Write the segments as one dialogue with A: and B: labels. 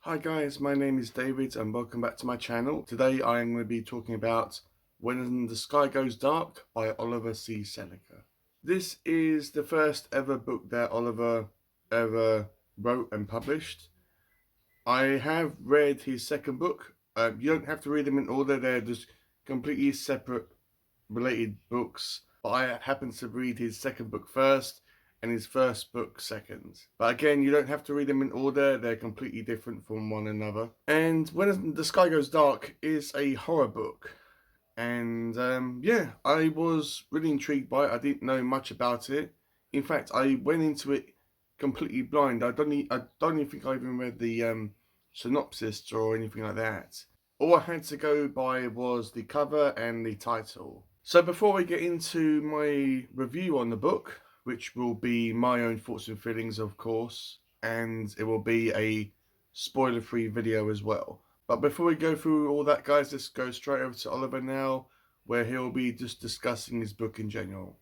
A: Hi guys, my name is David and welcome back to my channel. Today I am going to be talking about When the Sky Goes Dark by Oliver C. Seneca. This is the first ever book that Oliver ever wrote and published. I have read his second book. You don't have to read them in order, they're just completely separate related books. But I happened to read his second book first and his first book second. But again, you don't have to read them in order, they're completely different from one another. And When the Sky Goes Dark is a horror book. And yeah, I was really intrigued by it. I didn't know much about it. In fact, I went into it completely blind. I don't even think I even read the synopsis or anything like that. All I had to go by was the cover and the title. So before we get into my review on the book, which will be my own thoughts and feelings, of course, and it will be a spoiler-free video as well. But before we go through all that, guys, let's go straight over to Oliver now, where he'll be just discussing his book in general.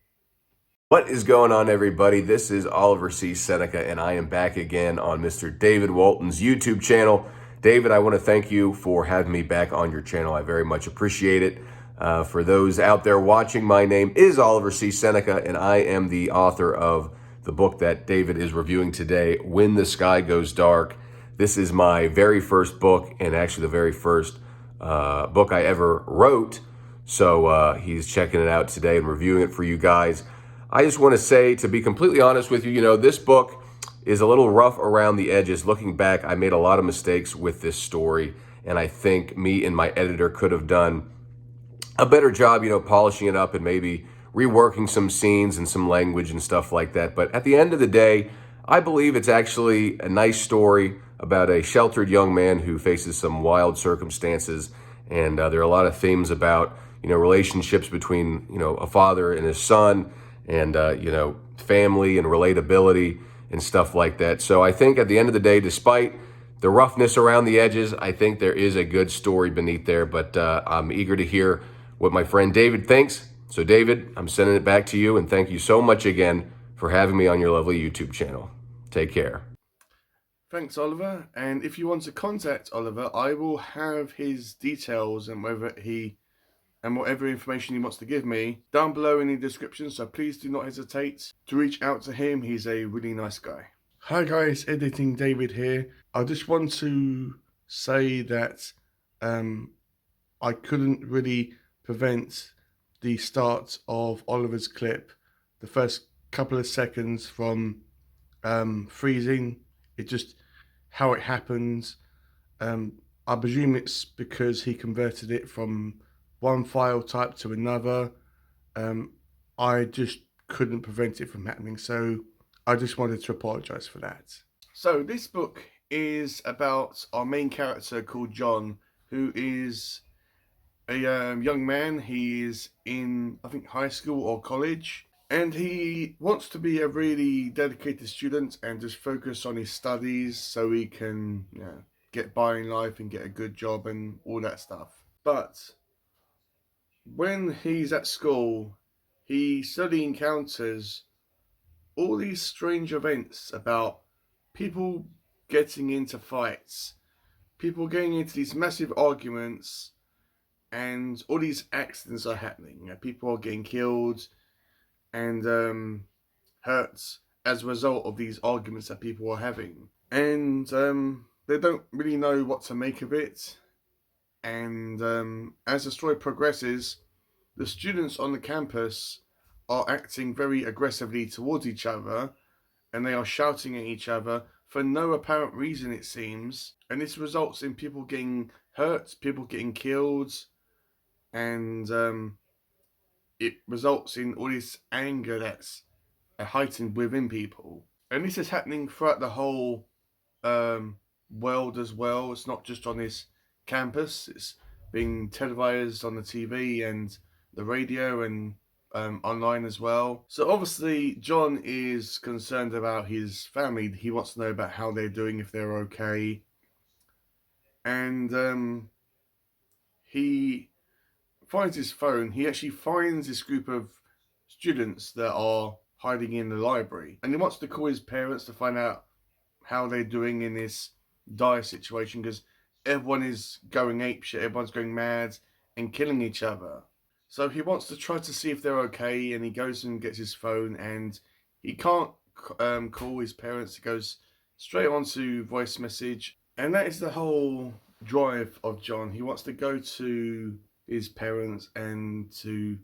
B: What is going on, everybody? This is Oliver C. Seneca, and I am back again on Mr. David Walton's YouTube channel. David, I want to thank you for having me back on your channel. I very much appreciate it. For those out there watching, my name is Oliver C. Seneca, and I am the author of the book that David is reviewing today, When the Sky Goes Dark. This is my very first book, and actually the very first book I ever wrote. So he's checking it out today and reviewing it for you guys. I just want to say, to be completely honest with you, this book is a little rough around the edges. Looking back, I made a lot of mistakes with this story, and I think me and my editor could have done a better job, polishing it up and maybe reworking some scenes and some language and stuff like that. But at the end of the day, I believe it's actually a nice story about a sheltered young man who faces some wild circumstances. And there are a lot of themes about, relationships between, a father and his son, and, family and relatability and stuff like that. So I think at the end of the day, despite the roughness around the edges, I think there is a good story beneath there. But I'm eager to hear what my friend David thinks. So David, I'm sending it back to you, and thank you so much again for having me on your lovely YouTube channel. Take care.
A: Thanks, Oliver. And if you want to contact Oliver, I will have his details and whatever information he wants to give me down below in the description, so please do not hesitate to reach out to him. He's a really nice guy. Hi guys, Editing David here. I just want to say that I couldn't really prevent the start of Oliver's clip, the first couple of seconds, from freezing. It just, how it happens. I presume it's because he converted it from one file type to another. I just couldn't prevent it from happening, so I just wanted to apologize for that. So this book is about our main character called John, who is a young man. He is in, I think, high school or college, and he wants to be a really dedicated student and just focus on his studies so he can, get by in life and get a good job and all that stuff. But when he's at school, he suddenly encounters all these strange events about people getting into fights, people getting into these massive arguments, and all these accidents are happening. People are getting killed and hurt as a result of these arguments that people are having. And they don't really know what to make of it. And as the story progresses, the students on the campus are acting very aggressively towards each other, and they are shouting at each other for no apparent reason, it seems. And this results in people getting hurt, people getting killed, and it results in all this anger that's heightened within people. And this is happening throughout the whole world as well. It's not just on this campus. It's being televised on the TV and the radio and online as well. So obviously John is concerned about his family. He wants to know about how they're doing, if they're okay. And he finds his phone. He actually finds this group of students that are hiding in the library, and he wants to call his parents to find out how they're doing in this dire situation because everyone is going apeshit, everyone's going mad and killing each other. So he wants to try to see if they're okay, and he goes and gets his phone, and he can't call his parents. He goes straight on to voice message, and that is the whole drive of John. He wants to go to his parents and to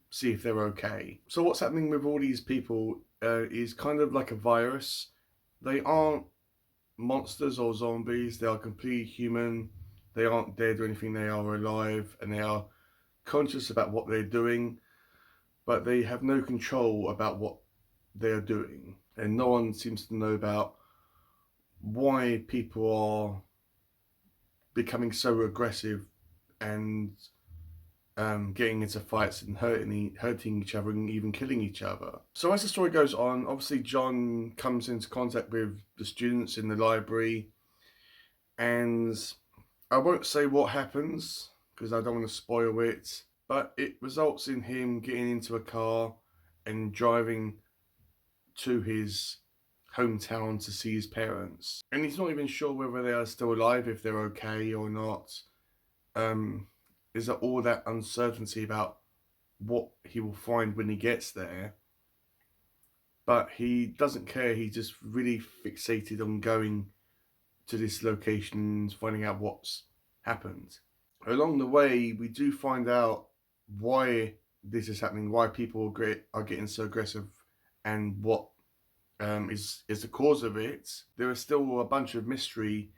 A: see if they're okay. So what's happening with all these people is kind of like a virus. They aren't monsters or zombies. They are completely human. They aren't dead or anything. They are alive, and they are conscious about what they're doing, but they have no control about what they're doing. And no one seems to know about why people are becoming so aggressive and getting into fights and hurting each other and even killing each other. So as the story goes on, obviously John comes into contact with the students in the library, and I won't say what happens because I don't want to spoil it, but it results in him getting into a car and driving to his hometown to see his parents. And he's not even sure whether they are still alive, if they're okay or not. Is there all that uncertainty about what he will find when he gets there? But he doesn't care. He's just really fixated on going to this location and finding out what's happened. Along the way, we do find out why this is happening, why people are getting so aggressive, and what is the cause of it. There is still a bunch of mystery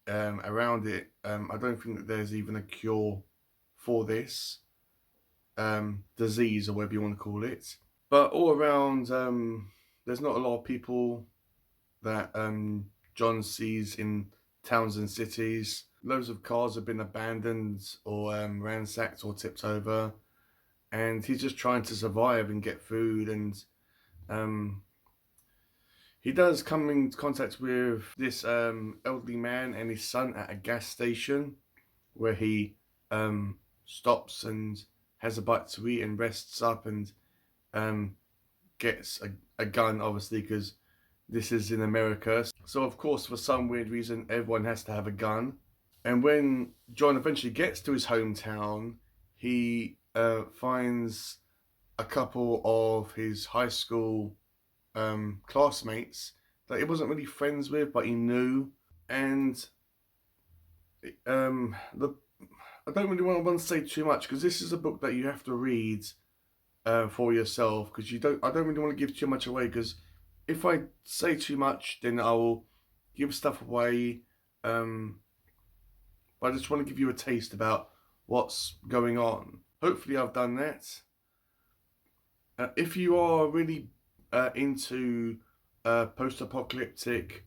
A: around it. I don't think that there's even a cure for this disease, or whatever you want to call it. But all around, there's not a lot of people that John sees in towns and cities. Loads of cars have been abandoned or ransacked or tipped over, and he's just trying to survive and get food. And he does come in contact with this elderly man and his son at a gas station, where he stops and has a bite to eat and rests up, and gets a gun, obviously, because this is in America. So of course, for some weird reason, everyone has to have a gun. And when John eventually gets to his hometown, he finds a couple of his high school classmates that he wasn't really friends with, but he knew. And I don't really want to say too much, because this is a book that you have to read for yourself, because I don't really want to give too much away, because if I say too much, then I will give stuff away. But I just want to give you a taste about what's going on. Hopefully I've done that. If you are really into post-apocalyptic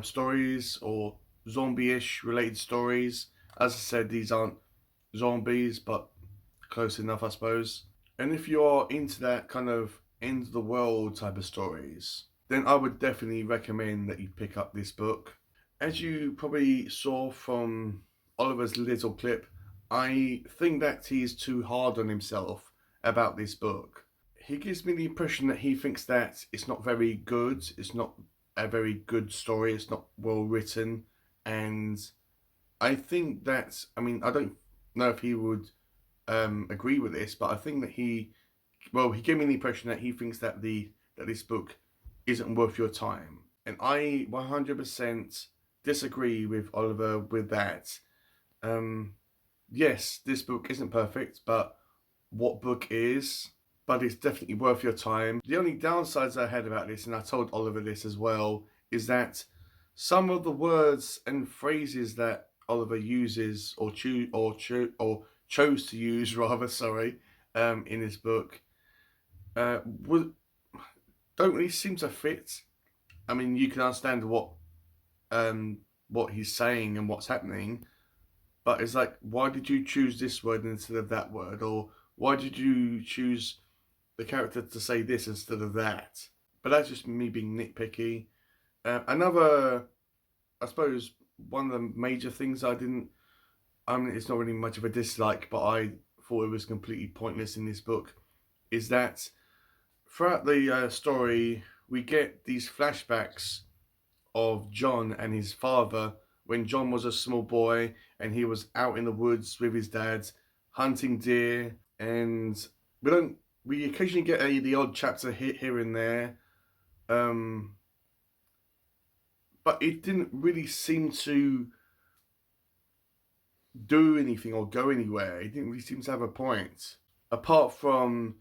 A: stories or zombie-ish related stories, as I said, these aren't zombies, but close enough, I suppose. And if you are into that kind of end of the world type of stories, then I would definitely recommend that you pick up this book. As you probably saw from Oliver's little clip, I think that he's too hard on himself about this book. He gives me the impression that he thinks that it's not very good, it's not a very good story, it's not well written, and I think that, I mean, I don't know if he would agree with this, but I think that he gave me the impression that he thinks that this book isn't worth your time. And I 100% disagree with Oliver with that. Yes, this book isn't perfect, but what book is? But it's definitely worth your time. The only downsides I had about this, and I told Oliver this as well, is that some of the words and phrases that Oliver uses or chose to use rather, in his book, don't really seem to fit. I mean, you can understand what he's saying and what's happening, but it's like, why did you choose this word instead of that word? Or why did you choose the character to say this instead of that? But that's just me being nitpicky. Another, I suppose, one of the major things it's not really much of a dislike, but I thought it was completely pointless in this book, is that throughout the story, we get these flashbacks of John and his father when John was a small boy and he was out in the woods with his dad hunting deer. And we occasionally get the odd chapter here and there, but it didn't really seem to do anything or go anywhere. It didn't really seem to have a point, apart from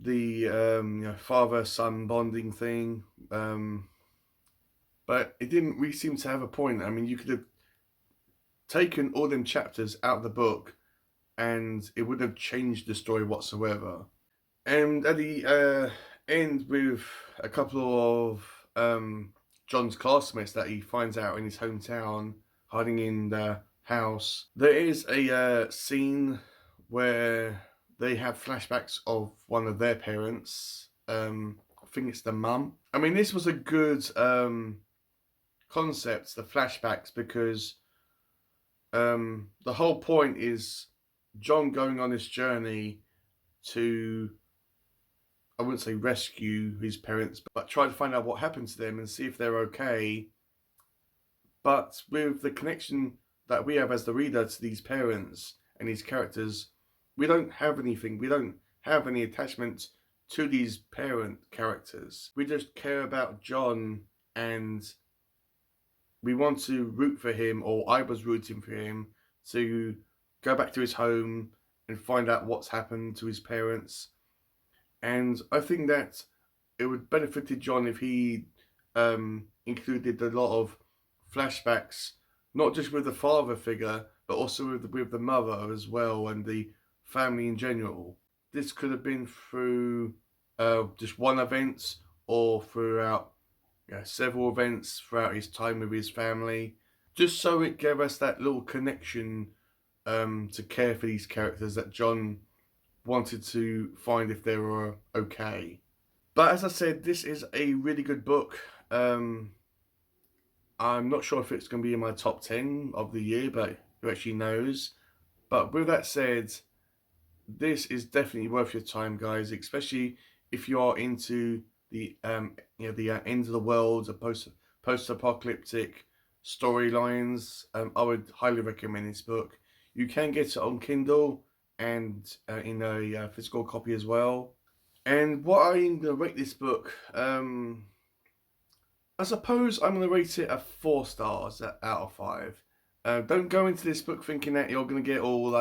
A: the father-son bonding thing. But it didn't really seem to have a point. I mean, you could have taken all them chapters out of the book and it wouldn't have changed the story whatsoever. And at the end, with a couple of John's classmates that he finds out in his hometown, hiding in the house, there is a scene where they have flashbacks of one of their parents. I think it's the mum. I mean, this was a good concept, the flashbacks, because the whole point is John going on this journey to, I wouldn't say rescue his parents, but try to find out what happened to them and see if they're okay. But with the connection that we have as the reader to these parents and these characters, we don't have anything. We don't have any attachment to these parent characters. We just care about John and we want to root for him, or I was rooting for him, to go back to his home and find out what's happened to his parents. And I think that it would benefit John if he included a lot of flashbacks, not just with the father figure, but also with the mother as well, and the family in general. This could have been through just one event, or throughout several events throughout his time with his family, just so it gave us that little connection to care for these characters that John wanted to find if they were okay. But as I said, this is a really good book. I'm not sure if it's going to be in my top 10 of the year, but who actually knows. But with that said, this is definitely worth your time, guys, especially if you are into the end of the world, the post-apocalyptic storylines. I would highly recommend this book. You can get it on Kindle and in a physical copy as well. And what I'm going to rate this book, I suppose I'm going to rate it a 4 stars out of 5. Don't go into this book thinking that you're going to get all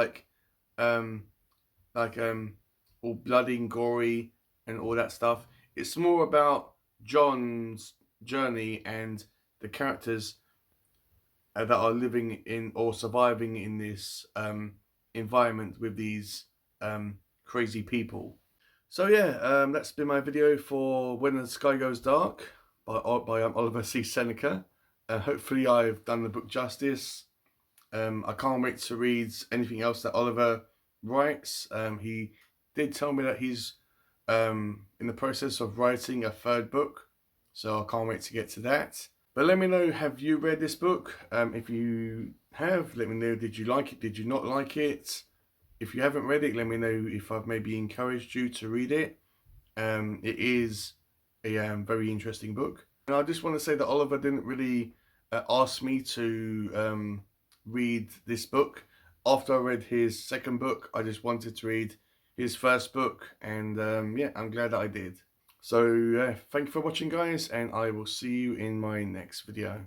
A: all bloody and gory and all that stuff. It's more about John's journey and the characters that are living in or surviving in this environment with these crazy people. So yeah, that's been my video for When the Sky Goes Dark by Oliver C. Seneca. Hopefully I've done the book justice. I can't wait to read anything else that Oliver writes. He did tell me that he's in the process of writing a 3rd book, so I can't wait to get to that. But let me know, have you read this book? If you have, let me know, did you like it, did you not like it? If you haven't read it, let me know if I've maybe encouraged you to read it. It is a very interesting book. And I just want to say that Oliver didn't really ask me to read this book. After I read his 2nd book, I just wanted to read his 1st book, and yeah, I'm glad that I did. So thank you for watching, guys, and I will see you in my next video.